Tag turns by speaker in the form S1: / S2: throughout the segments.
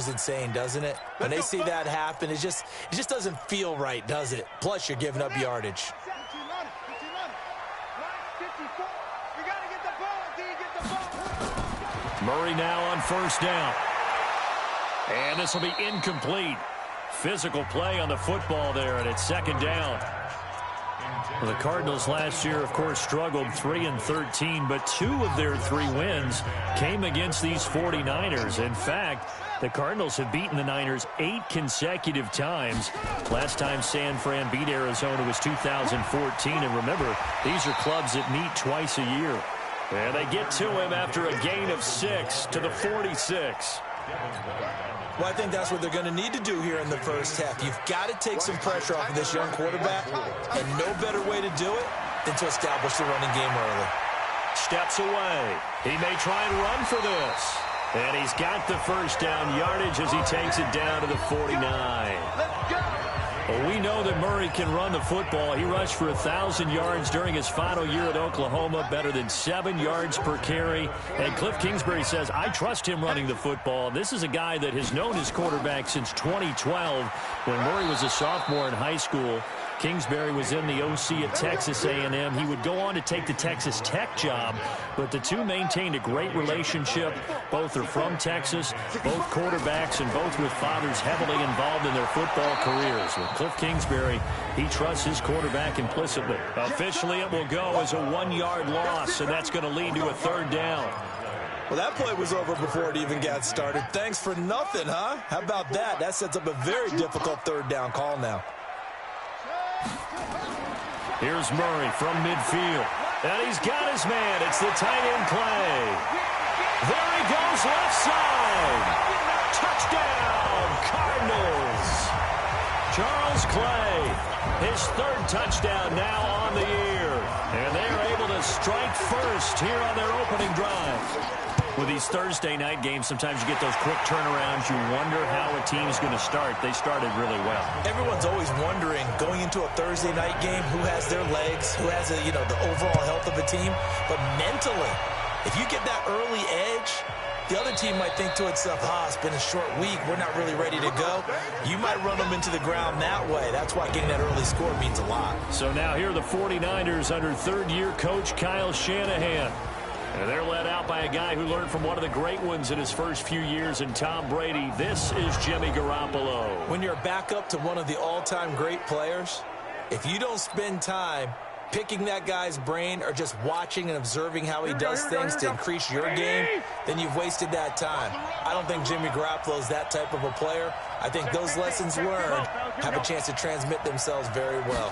S1: goes insane, doesn't it? When they see that happen, it just doesn't feel right, does it? Plus, you're giving up yardage.
S2: Murray now on first down. And this will be incomplete. Physical play on the football there, and it's second down. Well, the Cardinals last year, of course, struggled 3-13, but 2 of their 3 wins came against these 49ers. In fact, the Cardinals have beaten the Niners 8 consecutive times. Last time San Fran beat Arizona was 2014. And remember, these are clubs that meet twice a year. And they get to him after a gain of 6 to the 46.
S1: Well, I think that's what they're going to need to do here in the first half. You've got to take some pressure off of this young quarterback, and no better way to do it than to establish the running game early.
S2: Steps away. He may try and run for this. And he's got the first down yardage as he takes it down to the 49. Well, we know that Murray can run the football. He rushed for 1,000 yards during his final year at Oklahoma, better than 7 yards per carry. And Cliff Kingsbury says, I trust him running the football. This is a guy that has known his quarterback since 2012 when Murray was a sophomore in high school. Kingsbury was in the OC at Texas A&M. He would go on to take the Texas Tech job, but the two maintained a great relationship. Both are from Texas, both quarterbacks, and both with fathers heavily involved in their football careers. With Cliff Kingsbury, he trusts his quarterback implicitly. Officially, it will go as a 1-yard loss, and that's going to lead to a third down.
S1: Well, that play was over before it even got started. Thanks for nothing, huh? How about that? That sets up a very difficult third down call now.
S2: Here's Murray from midfield. And he's got his man. It's the tight end Clay. There he goes left side. Touchdown, Cardinals. Charles Clay, his 3rd touchdown now on the year. And they are able to strike first here on their opening drive. With these Thursday night games, sometimes you get those quick turnarounds. You wonder how a team's going to start. They started really well.
S1: Everyone's always wondering, going into a Thursday night game, who has their legs, who has the overall health of a team. But mentally, if you get that early edge, the other team might think to itself, it's been a short week, we're not really ready to go. You might run them into the ground that way. That's why getting that early score means a lot.
S2: So now here are the 49ers under 3rd-year coach Kyle Shanahan. And they're led out by a guy who learned from one of the great ones in his first few years in Tom Brady. This is Jimmy Garoppolo.
S1: When you're a backup to one of the all-time great players, if you don't spend time picking that guy's brain or just watching and observing how he does things to increase your game, then you've wasted that time. I don't think Jimmy Garoppolo is that type of a player. I think those lessons learned have a chance to transmit themselves very well.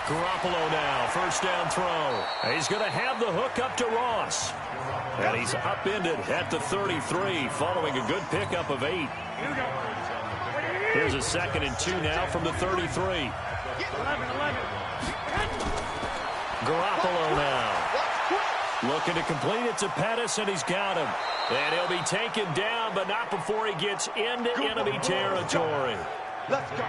S2: Garoppolo now, first down throw. He's going to have the hook up to Ross. And he's upended at the 33 following a good pickup of 8. Here's a 2nd and 2 now from the 33. Garoppolo now. Looking to complete it to Pettis, and he's got him. And he'll be taken down, but not before he gets into enemy territory.
S3: Let's go.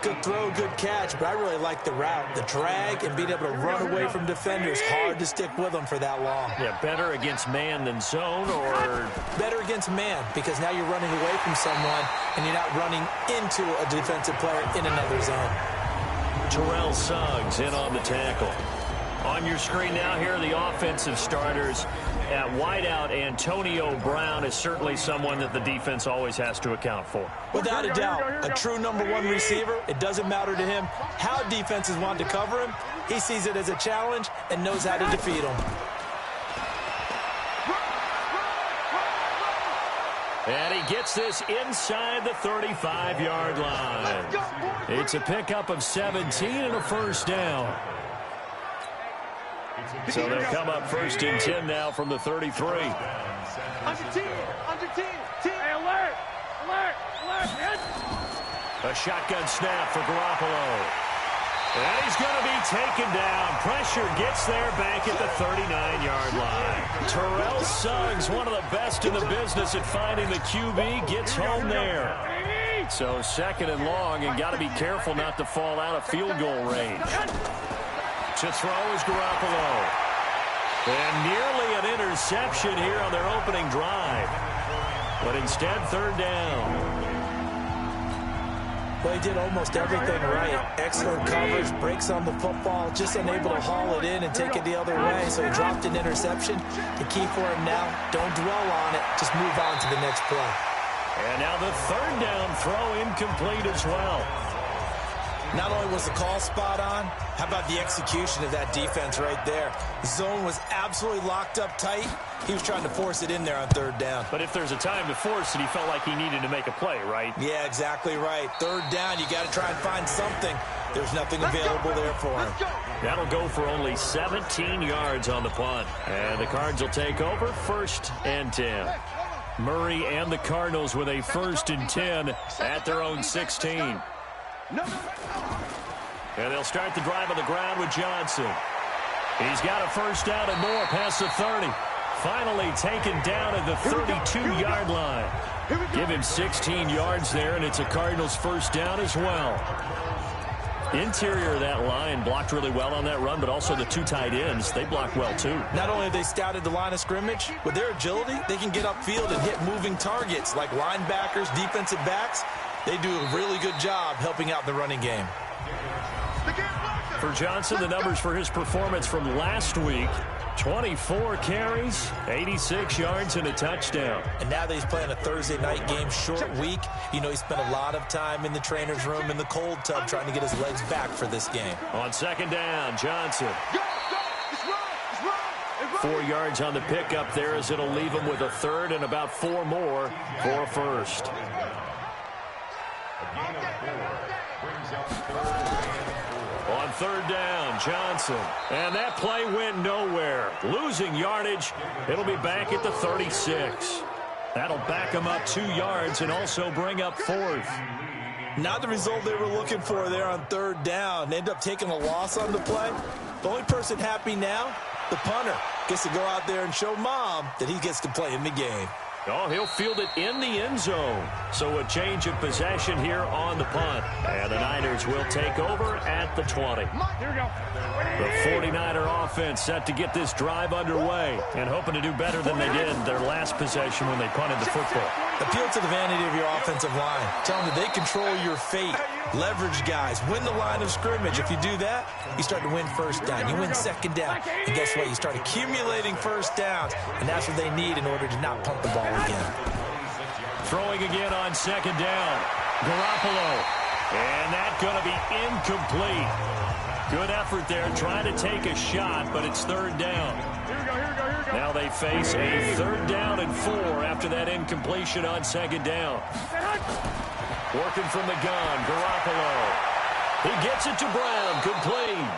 S1: Good throw, good catch, but I really like the route. The drag and being able to run away from defenders. Hard to stick with them for that long.
S2: Yeah, better against man than zone, or?
S1: Better against man, because now you're running away from someone and you're not running into a defensive player in another zone.
S2: Terrell Suggs in on the tackle. On your screen now, here are the offensive starters. At wideout, Antonio Brown is certainly someone that the defense always has to account for.
S1: Without a doubt, a true #1 receiver. It doesn't matter to him how defenses want to cover him. He sees it as a challenge and knows how to defeat them.
S2: And he gets this inside the 35-yard line. It's a pickup of 17 and a first down. So they'll come up 1st and 10 now from the 33.
S3: Under team, hey, alert, hit.
S2: A shotgun snap for Garoppolo. And he's going to be taken down. Pressure gets there back at the 39-yard line. Terrell Suggs, one of the best in the business at finding the QB, gets home there. So 2nd and long, and got to be careful not to fall out of field goal range. To throw is Garoppolo. And nearly an interception here on their opening drive. But instead, third down.
S1: Well, he did almost everything right. Excellent coverage, breaks on the football, just unable to haul it in and take it the other way. So he dropped an interception. The key for him now, don't dwell on it. Just move on to the next play.
S2: And now the third down throw incomplete as well.
S1: Not only was the call spot on, how about the execution of that defense right there? The zone was absolutely locked up tight. He was trying to force it in there on third down.
S2: But if there's a time to force it, he felt like he needed to make a play, right?
S1: Yeah, exactly right. Third down, you got to try and find something. There's nothing available there for him.
S2: That'll go for only 17 yards on the punt. And the Cards will take over, 1st and 10. Murray and the Cardinals with a 1st and 10 at their own 16. And they'll start the drive on the ground with Johnson. He's got a 1st down and more past the 30. Finally taken down at the 32-yard line. Give him 16 yards there, and it's a Cardinals 1st down as well. Interior of that line blocked really well on that run, but also the 2 tight ends, they blocked well too.
S1: Not only have they scouted the line of scrimmage, with their agility, they can get upfield and hit moving targets like linebackers, defensive backs. They do a really good job helping out the running game.
S2: For Johnson, the numbers for his performance from last week: 24 carries, 86 yards, and a touchdown.
S1: And now that he's playing a Thursday night game, short week, you know, he spent a lot of time in the trainer's room in the cold tub trying to get his legs back for this game.
S2: On 2nd down, Johnson. 4 yards on the pickup there, as it'll leave him with a 3rd and about 4 more for a 1st. On 3rd down, Johnson. And that play went nowhere. Losing yardage. It'll be back at the 36. That'll back him up 2 yards and also bring up 4th.
S1: Not the result they were looking for there on 3rd down. They end up taking a loss on the play. The only person happy now, the punter, gets to go out there and show Mom that he gets to play in the game.
S2: Oh, he'll field it in the end zone. So a change of possession here on the punt. And the Niners will take over at the 20.
S3: Here we go.
S2: The 49er offense set to get this drive underway and hoping to do better than they did their last possession when they punted the football.
S1: Appeal to the vanity of your offensive line. Tell them that they control your fate. Leverage guys. Win the line of scrimmage. If you do that, you start to win 1st down. You win 2nd down. And guess what? You start accumulating 1st downs. And that's what they need in order to not punt the ball again.
S2: Throwing again on 2nd down. Garoppolo. And that's going to be incomplete. Good effort there trying to take a shot, but it's 3rd down.
S3: Here we go, here we go, here we go.
S2: Now they face a 3rd down and 4 after that incompletion on 2nd down. Working from the gun, Garoppolo. He gets it to Brown, complete.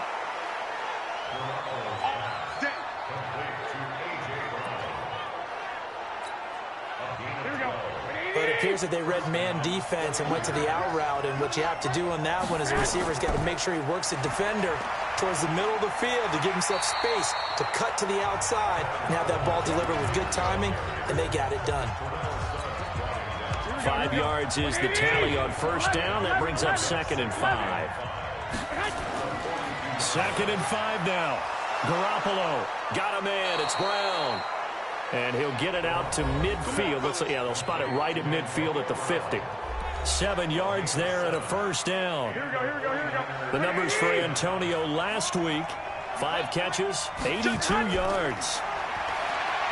S1: But it appears that they read man defense and went to the out route. And what you have to do on that one is the receiver's got to make sure he works the defender towards the middle of the field to give himself space to cut to the outside and have that ball delivered with good timing, and they got it done.
S2: 5 yards is the tally on 1st down. That brings up 2nd and 5. 2nd and 5 now. Garoppolo got a man. It's Brown. And he'll get it out to midfield. They'll spot it right at midfield at the 50. 7 yards there and a 1st down.
S3: Here we go, here we go, here we go.
S2: The numbers for Antonio last week: 5 catches, 82 yards.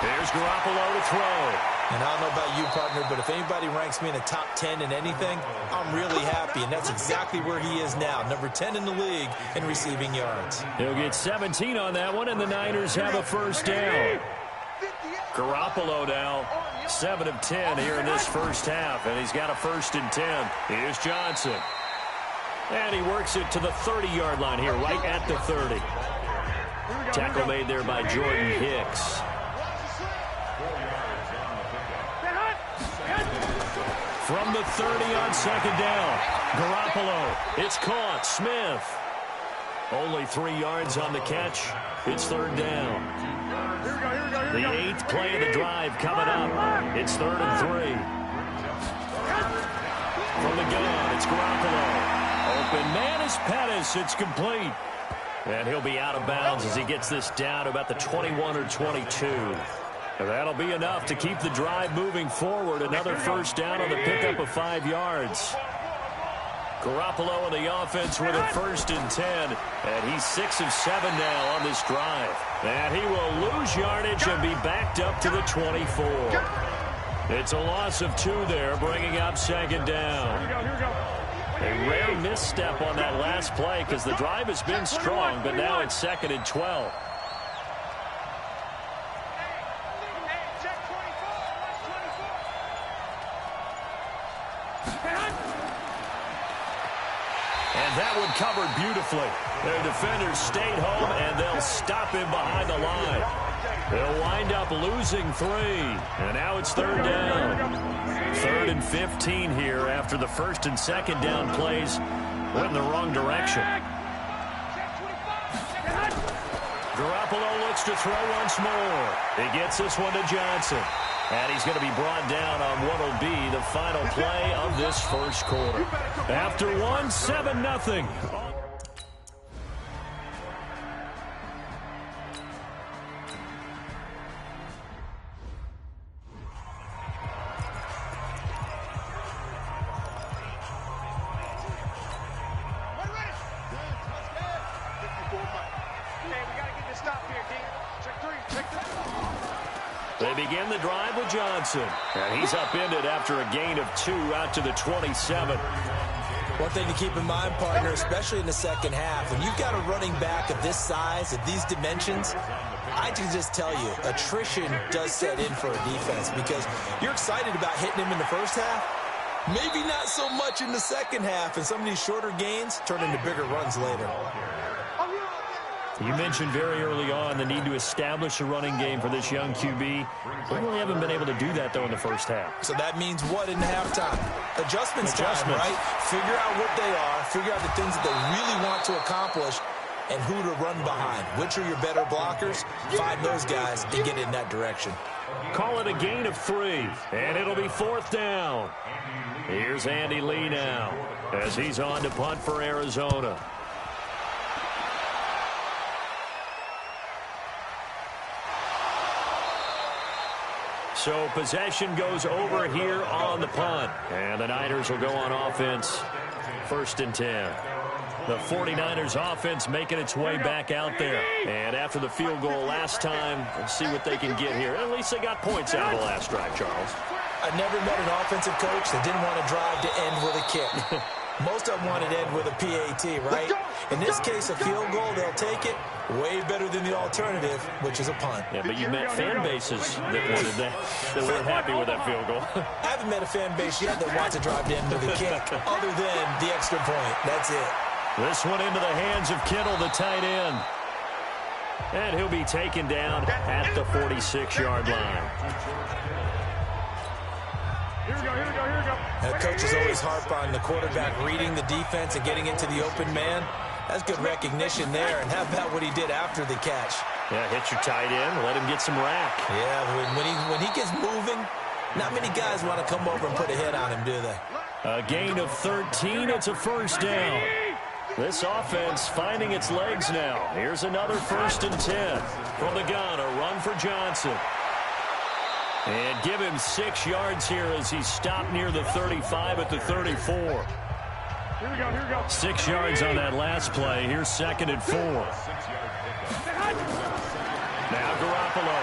S2: There's Garoppolo to throw.
S1: And I don't know about you, partner, but if anybody ranks me in the top 10 in anything, I'm really happy. And that's exactly where he is now, number 10 in the league in receiving yards.
S2: He'll get 17 on that one, and the Niners have a 1st down. Garoppolo now, 7 of 10 here in this 1st half, and he's got a 1st and 10. Here's Johnson. And he works it to the 30-yard line here, right at the 30. Tackle made there by Jordan Hicks. From the 30 on 2nd down, Garoppolo. It's caught. Smith. Only 3 yards on the catch. It's 3rd down. The 8th play of the drive coming up. It's 3rd and 3. From the gun, it's Garoppolo. Open man is Pettis. It's complete. And he'll be out of bounds as he gets this down to about the 21 or 22. And that'll be enough to keep the drive moving forward. Another first down on the pickup of 5 yards. Garoppolo in the offense with a 1st and 10. And he's 6 of 7 now on this drive. And he will lose yardage and be backed up to the 24. It's a loss of 2 there, bringing up 2nd down. A rare misstep on that last play because the drive has been strong, but now it's 2nd and 12. And that one covered beautifully. Their defenders stayed home, and they'll stop him behind the line. They'll wind up losing 3. And now it's 3rd down. 3rd and 15 here after the 1st and 2nd down plays went in the wrong direction. Garoppolo looks to throw once more. He gets this one to Johnson. And he's going to be brought down on what will be the final play of this first quarter. After 1, 7-0. They begin the drive with Johnson. And he's upended after a gain of 2 out to the 27.
S1: One thing to keep in mind, partner, especially in the second half, when you've got a running back of this size, of these dimensions, I can just tell you, attrition does set in for a defense because you're excited about hitting him in the first half. Maybe not so much in the second half, and some of these shorter gains turn into bigger runs later.
S2: You mentioned very early on the need to establish a running game for this young QB. We really haven't been able to do that, though, in the first half.
S1: So that means what in halftime? Adjustments time, right? Figure out what they are, figure out the things that they really want to accomplish, and who to run behind. Which are your better blockers? Find those guys and get in that direction.
S2: Call it a gain of 3, and it'll be 4th down. Here's Andy Lee now as he's on to punt for Arizona. So possession goes over here on the punt. And the Niners will go on offense. 1st and 10. The 49ers offense making its way back out there. And after the field goal last time, let's see what they can get here. At least they got points out of the last drive, Charles.
S1: I never met an offensive coach that didn't want to drive to end with a kick. Most of them wanted to end with a PAT, right? In this case, a field goal, they'll take it. Way better than the alternative, which is a punt.
S2: Yeah, but you met fan bases that wanted that weren't happy with that field goal.
S1: I haven't met a fan base yet that wants to drive to end with a kick, other than the extra point. That's it.
S2: This one into the hands of Kittle, the tight end. And he'll be taken down at the 46-yard line.
S3: Here we go, here we go, here we go.
S1: Now, coaches always harp on the quarterback reading the defense and getting into the open man. That's good recognition there. And how about what he did after the catch?
S2: Yeah, hit your tight end, let him get some rack.
S1: Yeah, when he gets moving, not many guys want to come over and put a hit on him, do they?
S2: A gain of 13. It's a 1st down. This offense finding its legs now. Here's another 1st and 10. From the gun, a run for Johnson. And give him 6 yards here as he stopped near the 35 at the 34.
S3: Here we go, here we go.
S2: 6 yards on that last play. Here's 2nd and 4. Now Garoppolo.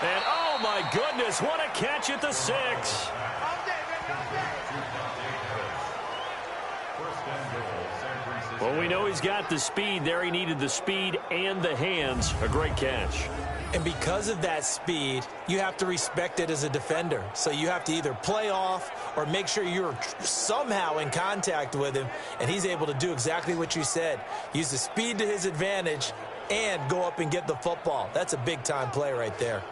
S2: And oh my goodness, what a catch at the 6. Well, we know he's got the speed there. He needed the speed and the hands. A great catch.
S1: And because of that speed, you have to respect it as a defender. So you have to either play off or make sure you're somehow in contact with him. And he's able to do exactly what you said. Use the speed to his advantage and go up and get the football. That's a big-time play right there.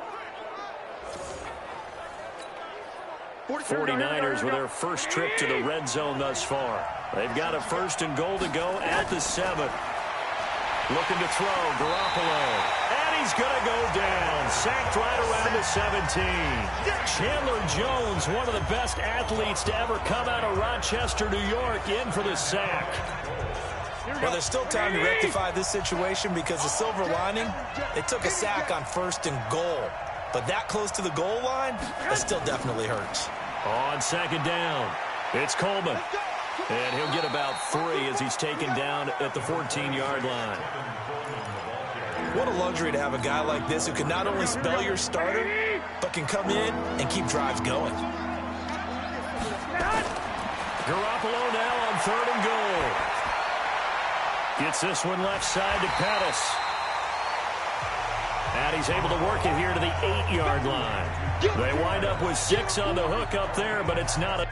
S2: 49ers with their first trip to the red zone thus far. They've got a 1st and goal to go at the 7. Looking to throw, Garoppolo. And he's going to go down. Sacked right around the 17. Chandler Jones, one of the best athletes to ever come out of Rochester, New York, in for the sack.
S1: Well, there's still time to rectify this situation because the silver lining, they took a sack on 1st and goal. But that close to the goal line, that still definitely hurts.
S2: On 2nd down, it's Coleman. And he'll get about 3 as he's taken down at the 14-yard line.
S1: What a luxury to have a guy like this who can not only spell your starter, but can come in and keep drives going.
S2: Garoppolo now on 3rd and goal. Gets this one left side to Pettis. And he's able to work it here to the 8-yard line. They wind up with 6 on the hook up there, but it's not a...